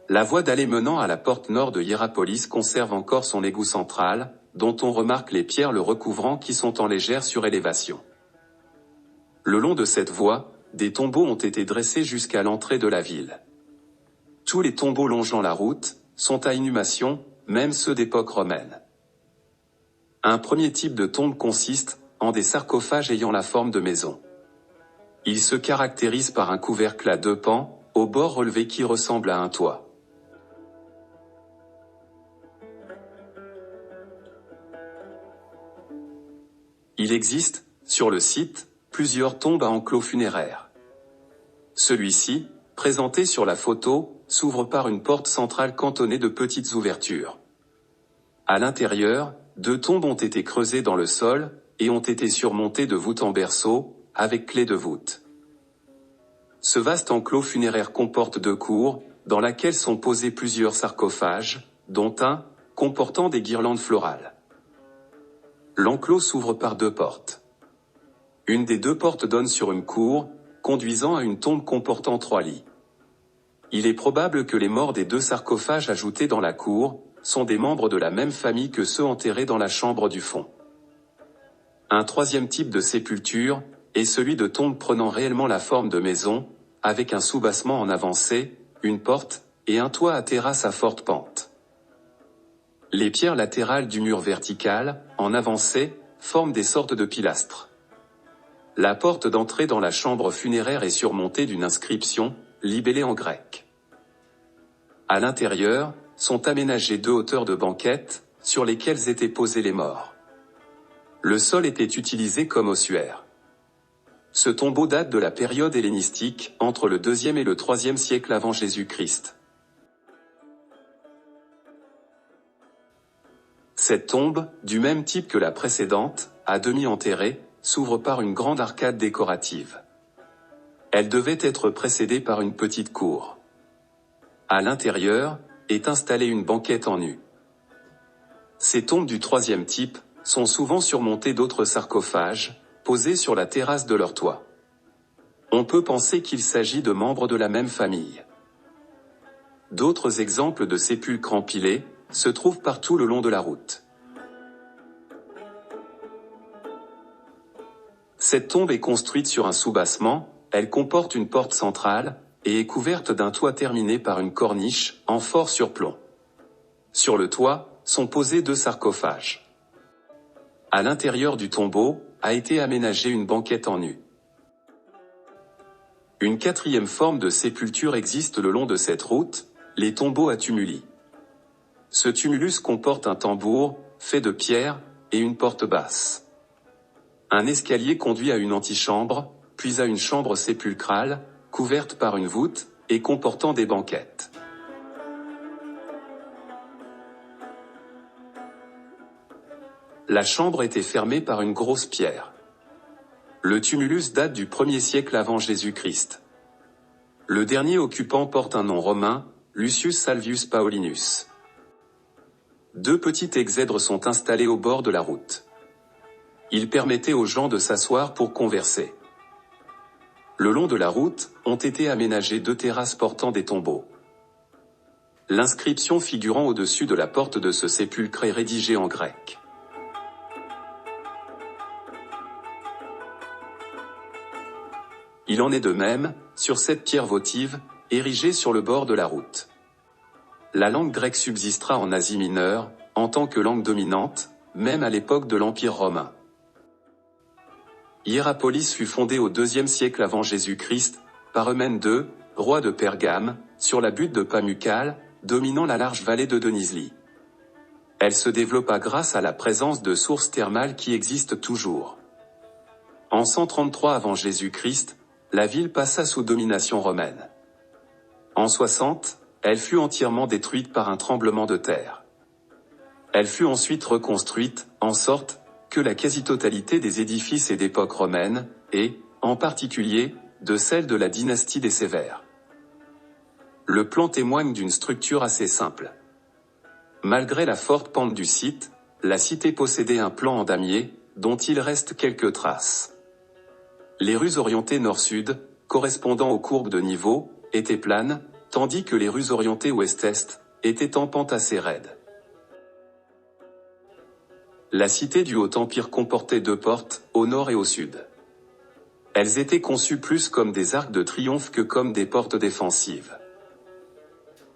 La voie d'allée menant à la porte nord de Hiérapolis conserve encore son égout central, dont on remarque les pierres le recouvrant qui sont en légère surélévation. Le long de cette voie, des tombeaux ont été dressés jusqu'à l'entrée de la ville. Tous les tombeaux longeant la route sont à inhumation, même ceux d'époque romaine. Un premier type de tombe consiste en des sarcophages ayant la forme de maison. Il se caractérise par un couvercle à 2 pans, au bord relevé qui ressemble à un toit. Il existe, sur le site, plusieurs tombes à enclos funéraires. Celui-ci, présenté sur la photo, s'ouvre par une porte centrale cantonnée de petites ouvertures. À l'intérieur, 2 tombes ont été creusées dans le sol, et ont été surmontées de voûtes en berceau, avec clé de voûte. Ce vaste enclos funéraire comporte 2 cours, dans laquelle sont posés plusieurs sarcophages, dont un, comportant des guirlandes florales. L'enclos s'ouvre par 2 portes. Une des 2 portes donne sur une cour, conduisant à une tombe comportant 3 lits. Il est probable que les morts des 2 sarcophages ajoutés dans la cour, sont des membres de la même famille que ceux enterrés dans la chambre du fond. Un troisième type de sépulture est celui de tombes prenant réellement la forme de maison, avec un soubassement en avancée, une porte, et un toit à terrasse à forte pente. Les pierres latérales du mur vertical, en avancée, forment des sortes de pilastres. La porte d'entrée dans la chambre funéraire est surmontée d'une inscription, libellée en grec. À l'intérieur, sont aménagées 2 hauteurs de banquettes, sur lesquelles étaient posés les morts. Le sol était utilisé comme ossuaire. Ce tombeau date de la période hellénistique, entre le IIe et le IIIe siècle avant Jésus-Christ. Cette tombe, du même type que la précédente, à demi enterrée, s'ouvre par une grande arcade décorative. Elle devait être précédée par une petite cour. À l'intérieur, est installée une banquette en nu. Ces tombes du 3e type, sont souvent surmontées d'autres sarcophages, posés sur la terrasse de leur toit. On peut penser qu'il s'agit de membres de la même famille. D'autres exemples de sépulcres empilés, se trouvent partout le long de la route. Cette tombe est construite sur un soubassement, elle comporte une porte centrale, et est couverte d'un toit terminé par une corniche, en fort surplomb. Sur le toit, sont posés 2 sarcophages. À l'intérieur du tombeau, a été aménagée une banquette en nu. Une 4e forme de sépulture existe le long de cette route, les tombeaux à tumuli. Ce tumulus comporte un tambour, fait de pierre, et une porte basse. Un escalier conduit à une antichambre, puis à une chambre sépulcrale, couverte par une voûte, et comportant des banquettes. La chambre était fermée par une grosse pierre. Le tumulus date du 1er siècle avant Jésus-Christ. Le dernier occupant porte un nom romain, Lucius Salvius Paulinus. 2 petits exèdres sont installés au bord de la route. Ils permettaient aux gens de s'asseoir pour converser. Le long de la route, ont été aménagées 2 terrasses portant des tombeaux. L'inscription figurant au-dessus de la porte de ce sépulcre est rédigée en grec. Il en est de même, sur cette pierre votive, érigée sur le bord de la route. La langue grecque subsistera en Asie mineure, en tant que langue dominante, même à l'époque de l'Empire romain. Hiérapolis fut fondée au IIe siècle avant Jésus-Christ, par Eumène II, roi de Pergame, sur la butte de Pamukkale, dominant la large vallée de Denizli. Elle se développa grâce à la présence de sources thermales qui existent toujours. En 133 avant Jésus-Christ, la ville passa sous domination romaine. En 60, elle fut entièrement détruite par un tremblement de terre. Elle fut ensuite reconstruite, en sorte que la quasi-totalité des édifices est d'époque romaine, et, en particulier, de celle de la dynastie des Sévères. Le plan témoigne d'une structure assez simple. Malgré la forte pente du site, la cité possédait un plan en damier, dont il reste quelques traces. Les rues orientées nord-sud, correspondant aux courbes de niveau, étaient planes, tandis que les rues orientées ouest-est étaient en pente assez raide. La cité du Haut-Empire comportait 2 portes, au nord et au sud. Elles étaient conçues plus comme des arcs de triomphe que comme des portes défensives.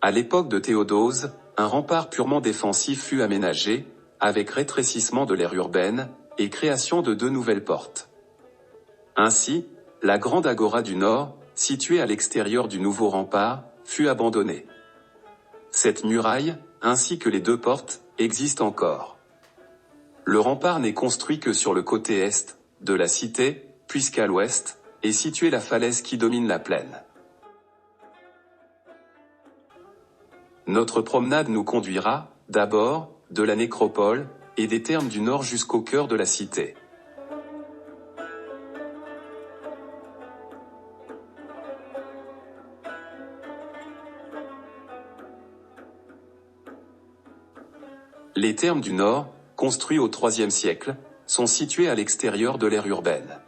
À l'époque de Théodose, un rempart purement défensif fut aménagé, avec rétrécissement de l'aire urbaine, et création de 2 nouvelles portes. Ainsi, la grande agora du Nord, située à l'extérieur du nouveau rempart, fut abandonnée. Cette muraille, ainsi que les 2 portes, existent encore. Le rempart n'est construit que sur le côté est de la cité, puisqu'à l'ouest est située la falaise qui domine la plaine. Notre promenade nous conduira, d'abord, de la nécropole, et des thermes du Nord jusqu'au cœur de la cité. Les thermes du Nord, construits au IIIe siècle, sont situés à l'extérieur de l'aire urbaine.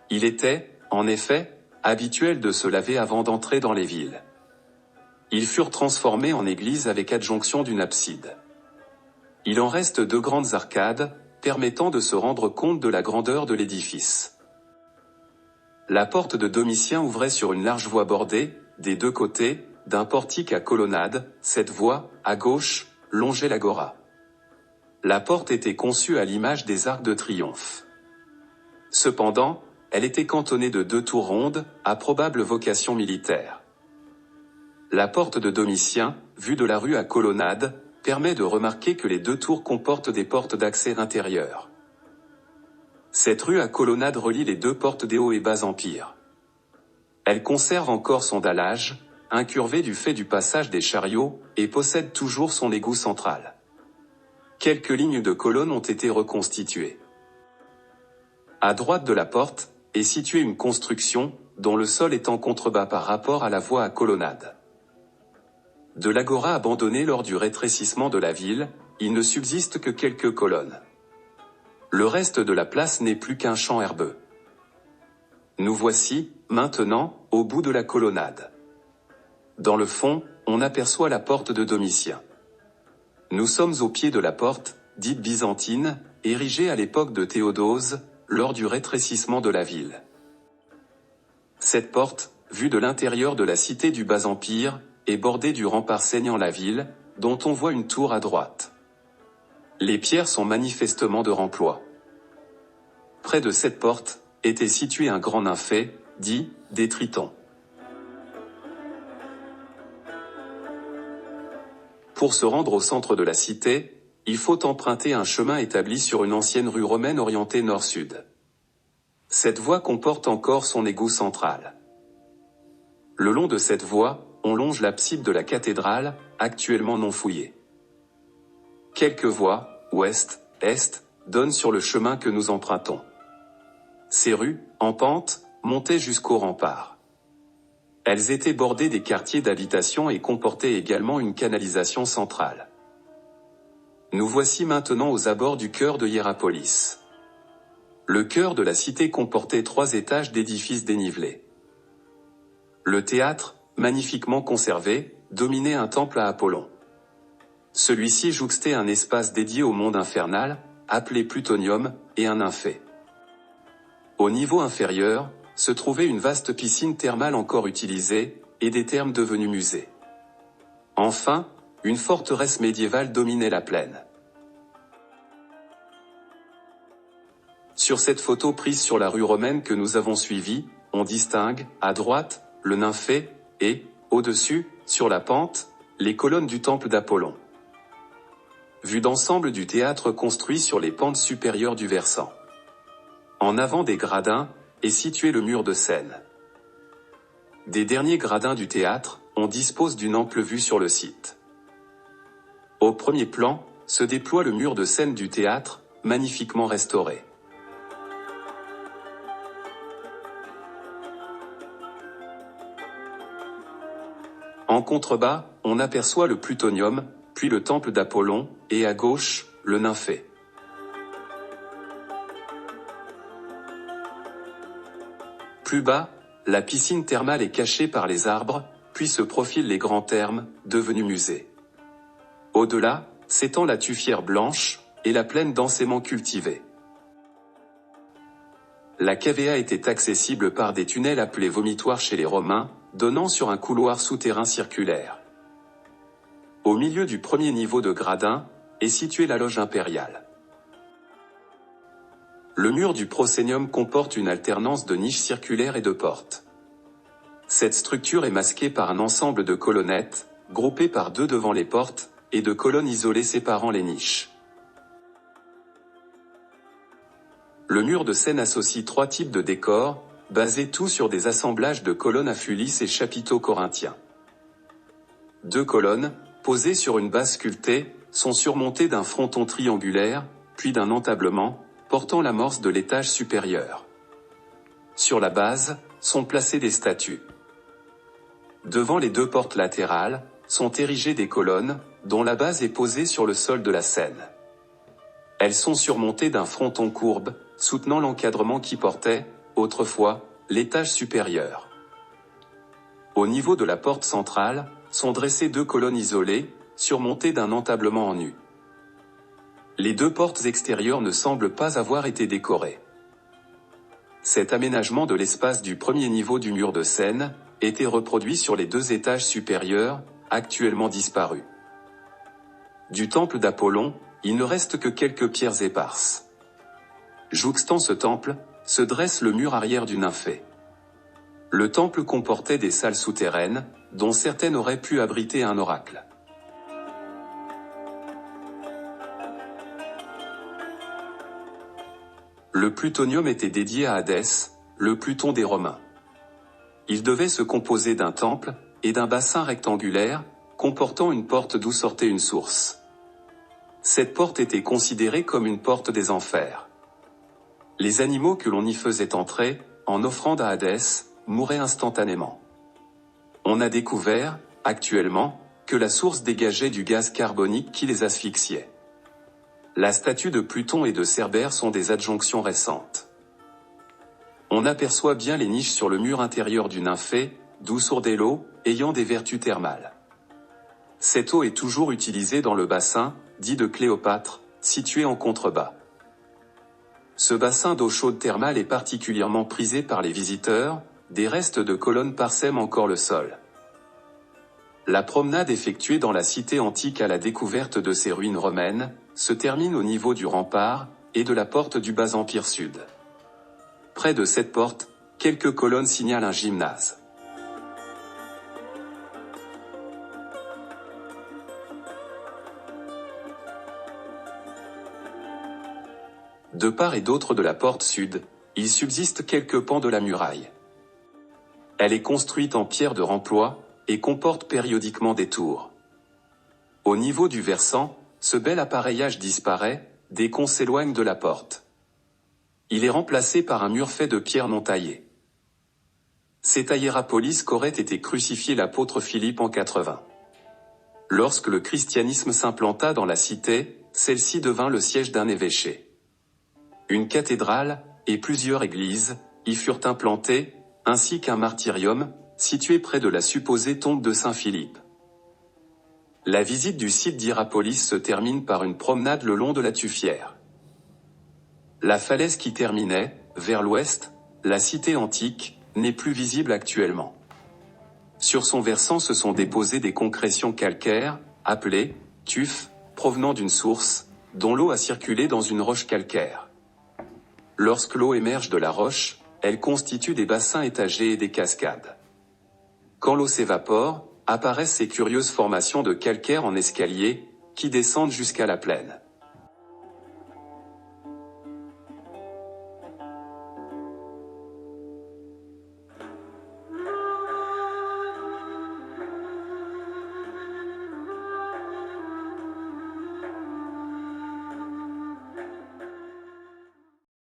Il était, en effet, habituel de se laver avant d'entrer dans les villes. Ils furent transformés en église avec adjonction d'une abside. Il en reste 2 grandes arcades, permettant de se rendre compte de la grandeur de l'édifice. La porte de Domitien ouvrait sur une large voie bordée, des 2 côtés, d'un portique à colonnade. Cette voie, à gauche, longeait l'agora. La porte était conçue à l'image des arcs de triomphe. Cependant, elle était cantonnée de 2 tours rondes, à probable vocation militaire. La porte de Domitien, vue de la rue à colonnade, permet de remarquer que les 2 tours comportent des portes d'accès intérieures. Cette rue à colonnade relie les 2 portes des Hauts et Bas Empires. Elle conserve encore son dallage, incurvé du fait du passage des chariots, et possède toujours son égout central. Quelques lignes de colonnes ont été reconstituées. À droite de la porte, est située une construction, dont le sol est en contrebas par rapport à la voie à colonnade. De l'agora abandonnée lors du rétrécissement de la ville, il ne subsiste que quelques colonnes. Le reste de la place n'est plus qu'un champ herbeux. Nous voici, maintenant, au bout de la colonnade. Dans le fond, on aperçoit la porte de Domitien. Nous sommes au pied de la porte, dite byzantine, érigée à l'époque de Théodose, lors du rétrécissement de la ville. Cette porte, vue de l'intérieur de la cité du Bas-Empire, est bordée du rempart ceignant la ville, dont on voit une tour à droite. Les pierres sont manifestement de remploi. Près de cette porte, était situé un grand nymphée, dit des Tritons. Pour se rendre au centre de la cité, il faut emprunter un chemin établi sur une ancienne rue romaine orientée nord-sud. Cette voie comporte encore son égout central. Le long de cette voie, on longe l'abside de la cathédrale, actuellement non fouillée. Quelques voies, ouest, est, donnent sur le chemin que nous empruntons. Ces rues, en pente, montaient jusqu'au rempart. Elles étaient bordées des quartiers d'habitation et comportaient également une canalisation centrale. Nous voici maintenant aux abords du cœur de Hiérapolis. Le cœur de la cité comportait 3 étages d'édifices dénivelés. Le théâtre, magnifiquement conservé, dominait un temple à Apollon. Celui-ci jouxtait un espace dédié au monde infernal, appelé Plutonium, et un nymphée. Au niveau inférieur, se trouvait une vaste piscine thermale encore utilisée, et des thermes devenus musées. Enfin, une forteresse médiévale dominait la plaine. Sur cette photo prise sur la rue romaine que nous avons suivie, on distingue, à droite, le nymphée, et, au-dessus, sur la pente, les colonnes du temple d'Apollon. Vue d'ensemble du théâtre construit sur les pentes supérieures du versant. En avant des gradins, est situé le mur de scène. Des derniers gradins du théâtre, on dispose d'une ample vue sur le site. Au premier plan, se déploie le mur de scène du théâtre, magnifiquement restauré. En contrebas, on aperçoit le Plutonium, puis le temple d'Apollon, et à gauche, le nymphée. Plus bas, la piscine thermale est cachée par les arbres, puis se profilent les grands thermes, devenus musées. Au-delà, s'étend la Tuffière blanche, et la plaine densément cultivée. La cavea était accessible par des tunnels appelés vomitoires chez les Romains, donnant sur un couloir souterrain circulaire. Au milieu du premier niveau de gradin, est située la loge impériale. Le mur du proscenium comporte une alternance de niches circulaires et de portes. Cette structure est masquée par un ensemble de colonnettes, groupées par deux devant les portes, et de colonnes isolées séparant les niches. Le mur de scène associe trois types de décors, basés tous sur des assemblages de colonnes à fulis et chapiteaux corinthiens. Deux colonnes, posées sur une base sculptée, sont surmontées d'un fronton triangulaire, puis d'un entablement, portant l'amorce de l'étage supérieur. Sur la base, sont placées des statues. Devant les deux portes latérales, sont érigées des colonnes, dont la base est posée sur le sol de la scène. Elles sont surmontées d'un fronton courbe, soutenant l'encadrement qui portait, autrefois, l'étage supérieur. Au niveau de la porte centrale, sont dressées deux colonnes isolées, surmontées d'un entablement en U. Les deux portes extérieures ne semblent pas avoir été décorées. Cet aménagement de l'espace du premier niveau du mur de scène était reproduit sur les deux étages supérieurs, actuellement disparus. Du temple d'Apollon, il ne reste que quelques pierres éparses. Jouxtant ce temple, se dresse le mur arrière du nymphée. Le temple comportait des salles souterraines, dont certaines auraient pu abriter un oracle. Le plutonium était dédié à Hadès, le Pluton des Romains. Il devait se composer d'un temple, et d'un bassin rectangulaire, comportant une porte d'où sortait une source. Cette porte était considérée comme une porte des enfers. Les animaux que l'on y faisait entrer, en offrande à Hadès, mouraient instantanément. On a découvert, actuellement, que la source dégageait du gaz carbonique qui les asphyxiait. La statue de Pluton et de Cerbère sont des adjonctions récentes. On aperçoit bien les niches sur le mur intérieur du nymphée, d'où sourdait l'eau, ayant des vertus thermales. Cette eau est toujours utilisée dans le bassin, dit de Cléopâtre, situé en contrebas. Ce bassin d'eau chaude thermale est particulièrement prisé par les visiteurs, des restes de colonnes parsèment encore le sol. La promenade effectuée dans la cité antique à la découverte de ces ruines romaines, se termine au niveau du rempart, et de la porte du Bas-Empire Sud. Près de cette porte, quelques colonnes signalent un gymnase. De part et d'autre de la porte sud, il subsiste quelques pans de la muraille. Elle est construite en pierre de remploi, et comporte périodiquement des tours. Au niveau du versant, ce bel appareillage disparaît, dès qu'on s'éloigne de la porte. Il est remplacé par un mur fait de pierres non taillées. C'est à Hiérapolis qu'aurait été crucifié l'apôtre Philippe en 80. Lorsque le christianisme s'implanta dans la cité, celle-ci devint le siège d'un évêché. Une cathédrale, et plusieurs églises, y furent implantées, ainsi qu'un martyrium, situé près de la supposée tombe de Saint-Philippe. La visite du site d'Hiérapolis se termine par une promenade le long de la Tuffière. La falaise qui terminait, vers l'ouest, la cité antique, n'est plus visible actuellement. Sur son versant se sont déposées des concrétions calcaires, appelées tufs, provenant d'une source, dont l'eau a circulé dans une roche calcaire. Lorsque l'eau émerge de la roche, elle constitue des bassins étagés et des cascades. Quand l'eau s'évapore, apparaissent ces curieuses formations de calcaire en escalier, qui descendent jusqu'à la plaine.